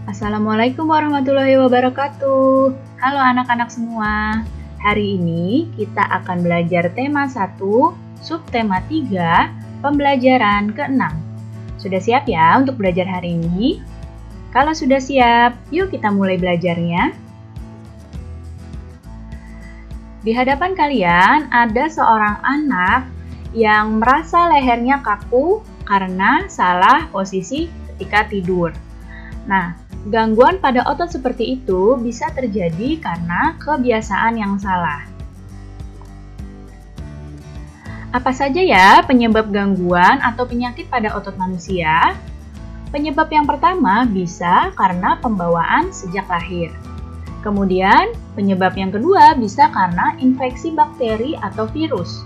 Assalamualaikum warahmatullahi wabarakatuh. Halo anak-anak semua. Hari ini kita akan belajar tema 1, subtema 3, pembelajaran ke-6. Sudah siap ya untuk belajar hari ini? Kalau sudah siap, yuk kita mulai belajarnya. Di hadapan kalian ada seorang anak yang merasa lehernya kaku karena salah posisi ketika tidur. Nah, gangguan pada otot seperti itu bisa terjadi karena kebiasaan yang salah. Apa saja ya penyebab gangguan atau penyakit pada otot manusia? Penyebab yang pertama bisa karena pembawaan sejak lahir. Kemudian, penyebab yang kedua bisa karena infeksi bakteri atau virus.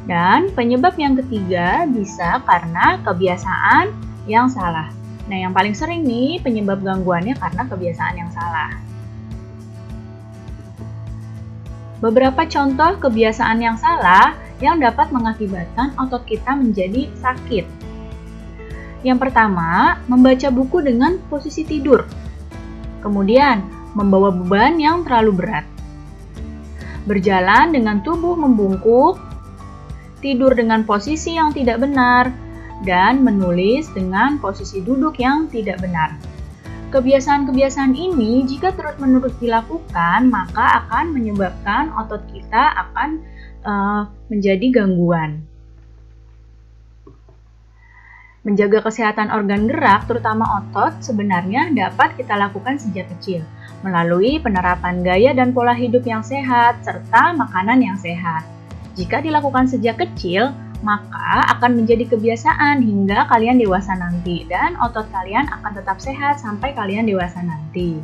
Dan penyebab yang ketiga bisa karena kebiasaan yang salah. Nah, yang paling sering nih penyebab gangguannya karena kebiasaan yang salah. Beberapa contoh kebiasaan yang salah yang dapat mengakibatkan otot kita menjadi sakit. Yang pertama, membaca buku dengan posisi tidur. Kemudian, membawa beban yang terlalu berat. Berjalan dengan tubuh membungkuk, tidur dengan posisi yang tidak benar, dan menulis dengan posisi duduk yang tidak benar. Kebiasaan-kebiasaan ini jika terus-menerus dilakukan, maka akan menyebabkan otot kita akan menjadi gangguan. Menjaga kesehatan organ gerak, terutama otot, sebenarnya dapat kita lakukan sejak kecil, melalui penerapan gaya dan pola hidup yang sehat, serta makanan yang sehat. Jika dilakukan sejak kecil, maka akan menjadi kebiasaan hingga kalian dewasa nanti, dan otot kalian akan tetap sehat sampai kalian dewasa nanti.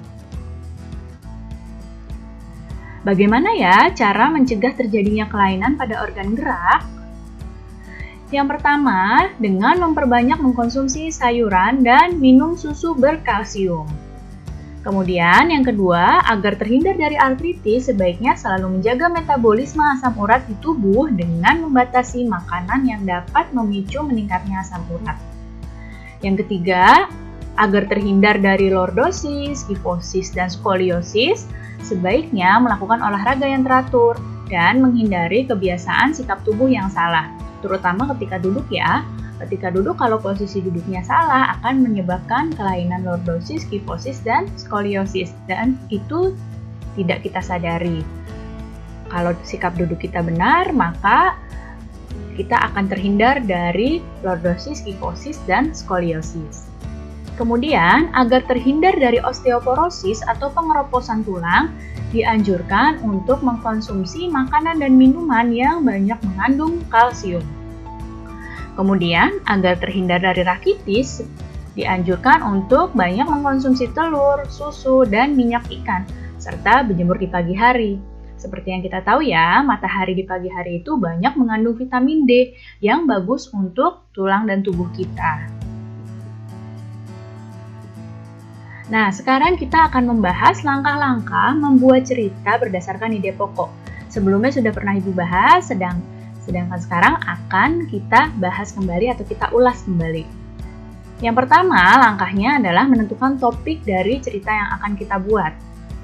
Bagaimana ya cara mencegah terjadinya kelainan pada organ gerak? Yang pertama, dengan memperbanyak mengkonsumsi sayuran dan minum susu berkalsium. Kemudian yang kedua, agar terhindar dari artritis, sebaiknya selalu menjaga metabolisme asam urat di tubuh dengan membatasi makanan yang dapat memicu meningkatnya asam urat. Yang ketiga, agar terhindar dari lordosis, kifosis, dan skoliosis, sebaiknya melakukan olahraga yang teratur dan menghindari kebiasaan sikap tubuh yang salah, terutama ketika duduk ya. Ketika duduk, kalau posisi duduknya salah akan menyebabkan kelainan lordosis, kifosis, dan skoliosis, dan itu tidak kita sadari. Kalau sikap duduk kita benar, maka kita akan terhindar dari lordosis, kifosis, dan skoliosis. Kemudian, agar terhindar dari osteoporosis atau pengeroposan tulang, dianjurkan untuk mengkonsumsi makanan dan minuman yang banyak mengandung kalsium. Kemudian, agar terhindar dari rakitis, dianjurkan untuk banyak mengkonsumsi telur, susu, dan minyak ikan, serta berjemur di pagi hari. Seperti yang kita tahu ya, matahari di pagi hari itu banyak mengandung vitamin D yang bagus untuk tulang dan tubuh kita. Nah, sekarang kita akan membahas langkah-langkah membuat cerita berdasarkan ide pokok. Sebelumnya sudah pernah Ibu bahas, sedangkan sekarang akan kita bahas kembali atau kita ulas kembali. Yang pertama, langkahnya adalah menentukan topik dari cerita yang akan kita buat.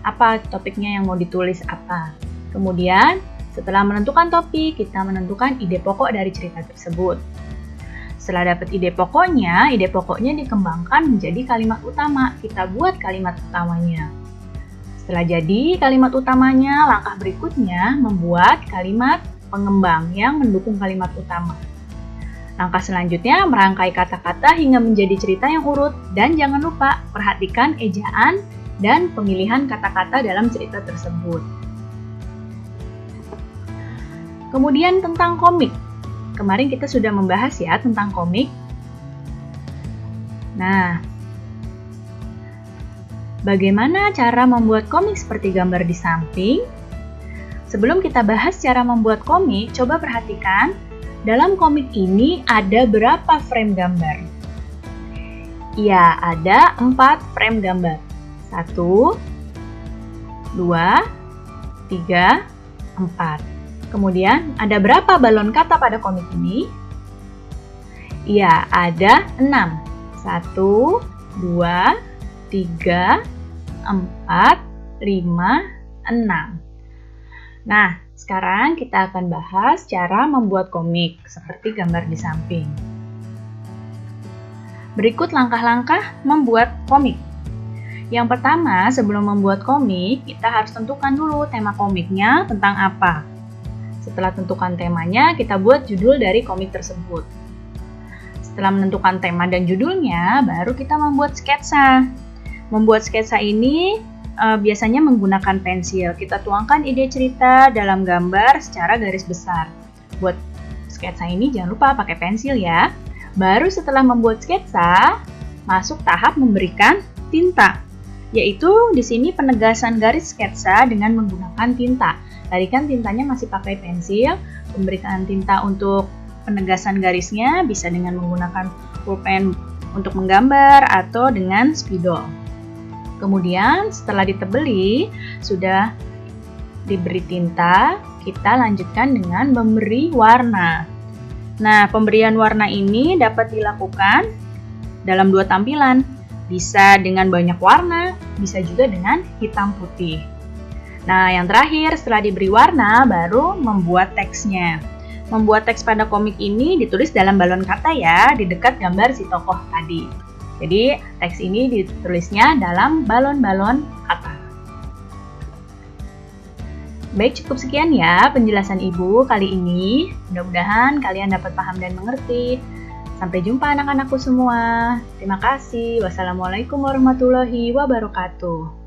Apa topiknya yang mau ditulis apa? Kemudian, setelah menentukan topik, kita menentukan ide pokok dari cerita tersebut. Setelah dapat ide pokoknya dikembangkan menjadi kalimat utama. Kita buat kalimat utamanya. Setelah jadi kalimat utamanya, langkah berikutnya membuat kalimat pengembang yang mendukung kalimat utama. Langkah selanjutnya merangkai kata-kata hingga menjadi cerita yang urut, dan jangan lupa perhatikan ejaan dan pemilihan kata-kata dalam cerita tersebut. Kemudian tentang komik. Kemarin kita sudah membahas ya tentang komik. Nah, bagaimana cara membuat komik seperti gambar di samping? Sebelum kita bahas cara membuat komik, coba perhatikan dalam komik ini ada berapa frame gambar? Ya, ada 4 frame gambar. 1, 2, 3, 4. Kemudian, ada berapa balon kata pada komik ini? Ya, ada 6. 1, 2, 3, 4, 5, 6. Nah, sekarang kita akan bahas cara membuat komik seperti gambar di samping. Berikut langkah-langkah membuat komik. Yang pertama, sebelum membuat komik, kita harus tentukan dulu tema komiknya tentang apa. Setelah tentukan temanya, kita buat judul dari komik tersebut. Setelah menentukan tema dan judulnya, baru kita membuat sketsa. Membuat sketsa ini biasanya menggunakan pensil. Kita tuangkan ide cerita dalam gambar secara garis besar. Buat sketsa ini jangan lupa pakai pensil ya. Baru setelah membuat sketsa, masuk tahap memberikan tinta. Yaitu di sini penegasan garis sketsa dengan menggunakan tinta. Tadi kan tintanya masih pakai pensil. Pemberian tinta untuk penegasan garisnya bisa dengan menggunakan pulpen untuk menggambar atau dengan spidol. Kemudian setelah ditebeli, sudah diberi tinta, kita lanjutkan dengan memberi warna. Nah, pemberian warna ini dapat dilakukan dalam dua tampilan. Bisa dengan banyak warna, bisa juga dengan hitam putih. Nah, yang terakhir setelah diberi warna, baru membuat teksnya. Membuat teks pada komik ini ditulis dalam balon kata ya, di dekat gambar si tokoh tadi. Jadi, teks ini ditulisnya dalam balon-balon kata. Baik, cukup sekian ya penjelasan Ibu kali ini. Mudah-mudahan kalian dapat paham dan mengerti. Sampai jumpa anak-anakku semua. Terima kasih. Wassalamualaikum warahmatullahi wabarakatuh.